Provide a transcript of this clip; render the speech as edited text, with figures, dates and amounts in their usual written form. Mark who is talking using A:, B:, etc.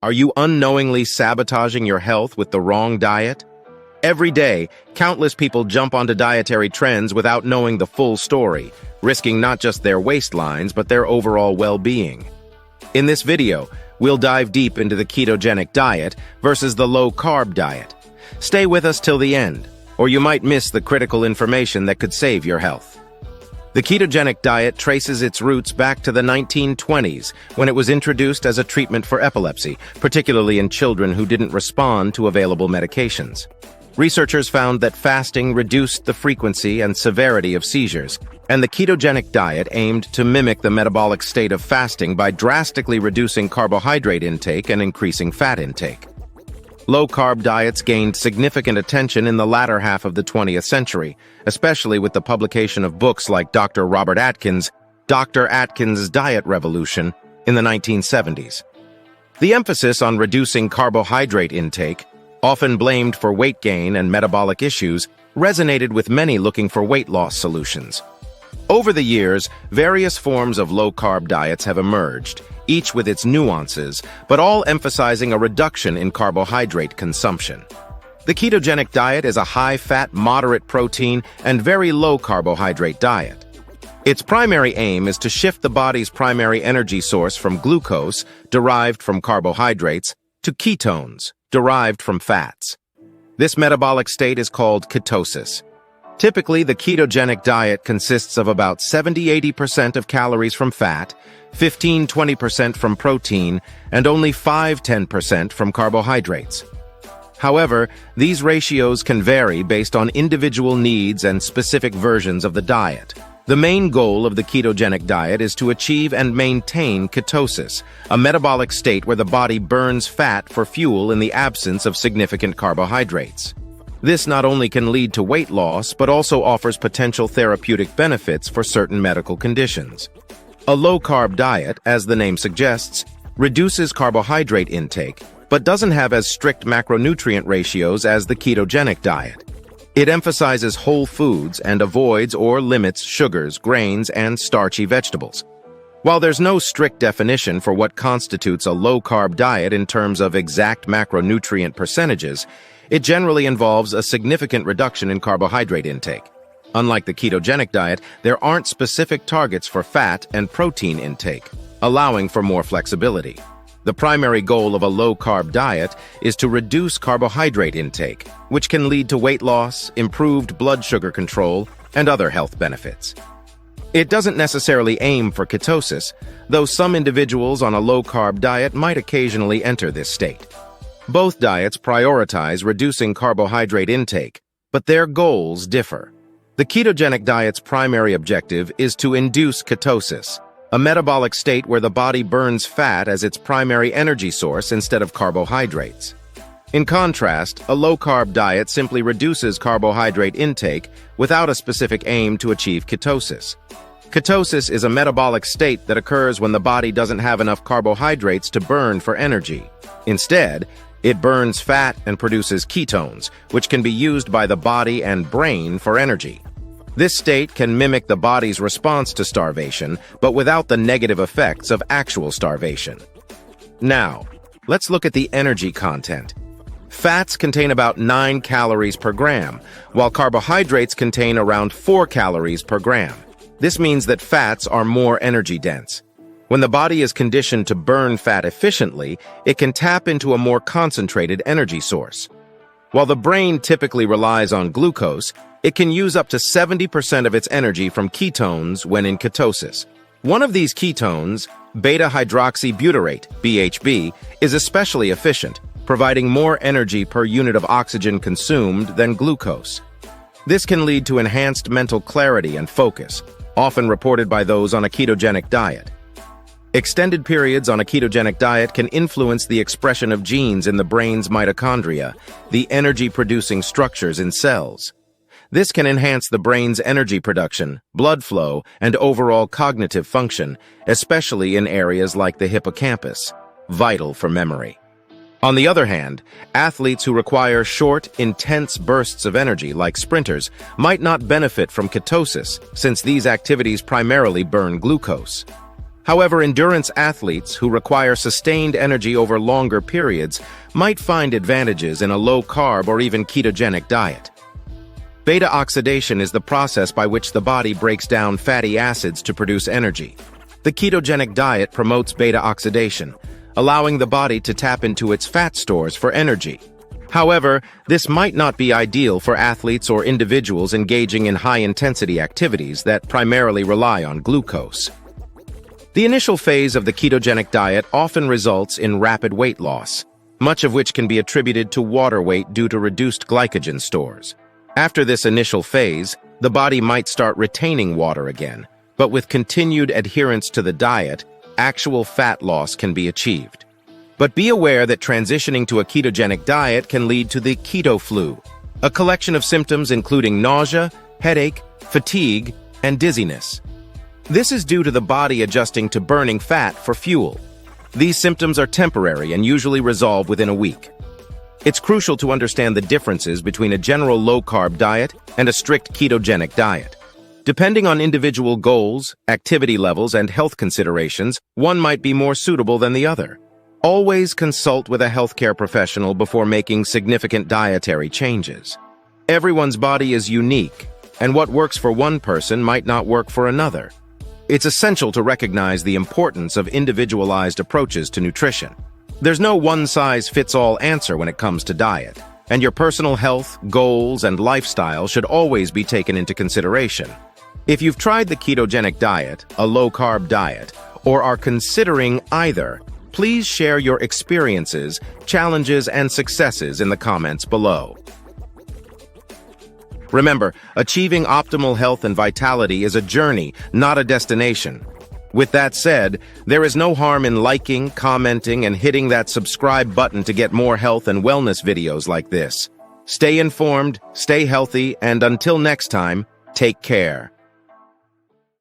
A: Are you unknowingly sabotaging your health with the wrong diet? Every day, countless people jump onto dietary trends without knowing the full story, risking not just their waistlines but their overall well-being. In this video, we'll dive deep into the ketogenic diet versus the low carb diet. Stay with us till the end, or you might miss the critical information that could save your health. The ketogenic diet traces its roots back to the 1920s, when it was introduced as a treatment for epilepsy, particularly in children who didn't respond to available medications. Researchers found that fasting reduced the frequency and severity of seizures, and the ketogenic diet aimed to mimic the metabolic state of fasting by drastically reducing carbohydrate intake and increasing fat intake. Low-carb diets gained significant attention in the latter half of the 20th century, especially with the publication of books like Dr. Robert Atkins' Dr. Atkins' Diet Revolution in the 1970s. The emphasis on reducing carbohydrate intake, often blamed for weight gain and metabolic issues, resonated with many looking for weight loss solutions. Over the years, various forms of low-carb diets have emerged, each with its nuances, but all emphasizing a reduction in carbohydrate consumption. The ketogenic diet is a high-fat, moderate protein, and very low-carbohydrate diet. Its primary aim is to shift the body's primary energy source from glucose, derived from carbohydrates, to ketones, derived from fats. This metabolic state is called ketosis. Typically, the ketogenic diet consists of about 70–80% of calories from fat, 15–20% from protein, and only 5–10% from carbohydrates. However, these ratios can vary based on individual needs and specific versions of the diet. The main goal of the ketogenic diet is to achieve and maintain ketosis, a metabolic state where the body burns fat for fuel in the absence of significant carbohydrates. This not only can lead to weight loss, but also offers potential therapeutic benefits for certain medical conditions. A low-carb diet, as the name suggests, reduces carbohydrate intake, but doesn't have as strict macronutrient ratios as the ketogenic diet. It emphasizes whole foods and avoids or limits sugars, grains, and starchy vegetables. While there's no strict definition for what constitutes a low-carb diet in terms of exact macronutrient percentages, it generally involves a significant reduction in carbohydrate intake. Unlike the ketogenic diet, there aren't specific targets for fat and protein intake, allowing for more flexibility. The primary goal of a low-carb diet is to reduce carbohydrate intake, which can lead to weight loss, improved blood sugar control, and other health benefits. It doesn't necessarily aim for ketosis, though some individuals on a low-carb diet might occasionally enter this state. Both diets prioritize reducing carbohydrate intake, but their goals differ. The ketogenic diet's primary objective is to induce ketosis, a metabolic state where the body burns fat as its primary energy source instead of carbohydrates. In contrast, a low-carb diet simply reduces carbohydrate intake without a specific aim to achieve ketosis. Ketosis is a metabolic state that occurs when the body doesn't have enough carbohydrates to burn for energy. Instead, it burns fat and produces ketones, which can be used by the body and brain for energy. This state can mimic the body's response to starvation, but without the negative effects of actual starvation. Now, let's look at the energy content. Fats contain about 9 calories per gram, while carbohydrates contain around 4 calories per gram. This means that fats are more energy-dense. When the body is conditioned to burn fat efficiently, it can tap into a more concentrated energy source. While the brain typically relies on glucose, it can use up to 70% of its energy from ketones when in ketosis. One of these ketones, beta-hydroxybutyrate, BHB, is especially efficient, providing more energy per unit of oxygen consumed than glucose. This can lead to enhanced mental clarity and focus, often reported by those on a ketogenic diet. Extended periods on a ketogenic diet can influence the expression of genes in the brain's mitochondria, the energy-producing structures in cells. This can enhance the brain's energy production, blood flow, and overall cognitive function, especially in areas like the hippocampus, vital for memory. On the other hand, athletes who require short, intense bursts of energy, like sprinters, might not benefit from ketosis, since these activities primarily burn glucose. However, endurance athletes who require sustained energy over longer periods might find advantages in a low-carb or even ketogenic diet. Beta oxidation is the process by which the body breaks down fatty acids to produce energy. The ketogenic diet promotes beta oxidation, allowing the body to tap into its fat stores for energy. However, this might not be ideal for athletes or individuals engaging in high-intensity activities that primarily rely on glucose. The initial phase of the ketogenic diet often results in rapid weight loss, much of which can be attributed to water weight due to reduced glycogen stores. After this initial phase, the body might start retaining water again, but with continued adherence to the diet, actual fat loss can be achieved. But be aware that transitioning to a ketogenic diet can lead to the keto flu, a collection of symptoms including nausea, headache, fatigue, and dizziness. This is due to the body adjusting to burning fat for fuel. These symptoms are temporary and usually resolve within a week. It's crucial to understand the differences between a general low-carb diet and a strict ketogenic diet. Depending on individual goals, activity levels, and health considerations, one might be more suitable than the other. Always consult with a healthcare professional before making significant dietary changes. Everyone's body is unique, and what works for one person might not work for another. It's essential to recognize the importance of individualized approaches to nutrition. There's no one-size-fits-all answer when it comes to diet, and your personal health, goals, and lifestyle should always be taken into consideration. If you've tried the ketogenic diet, a low-carb diet, or are considering either, please share your experiences, challenges, and successes in the comments below. Remember, achieving optimal health and vitality is a journey, not a destination. With that said, there is no harm in liking, commenting, and hitting that subscribe button to get more health and wellness videos like this. Stay informed, stay healthy, and until next time, take care.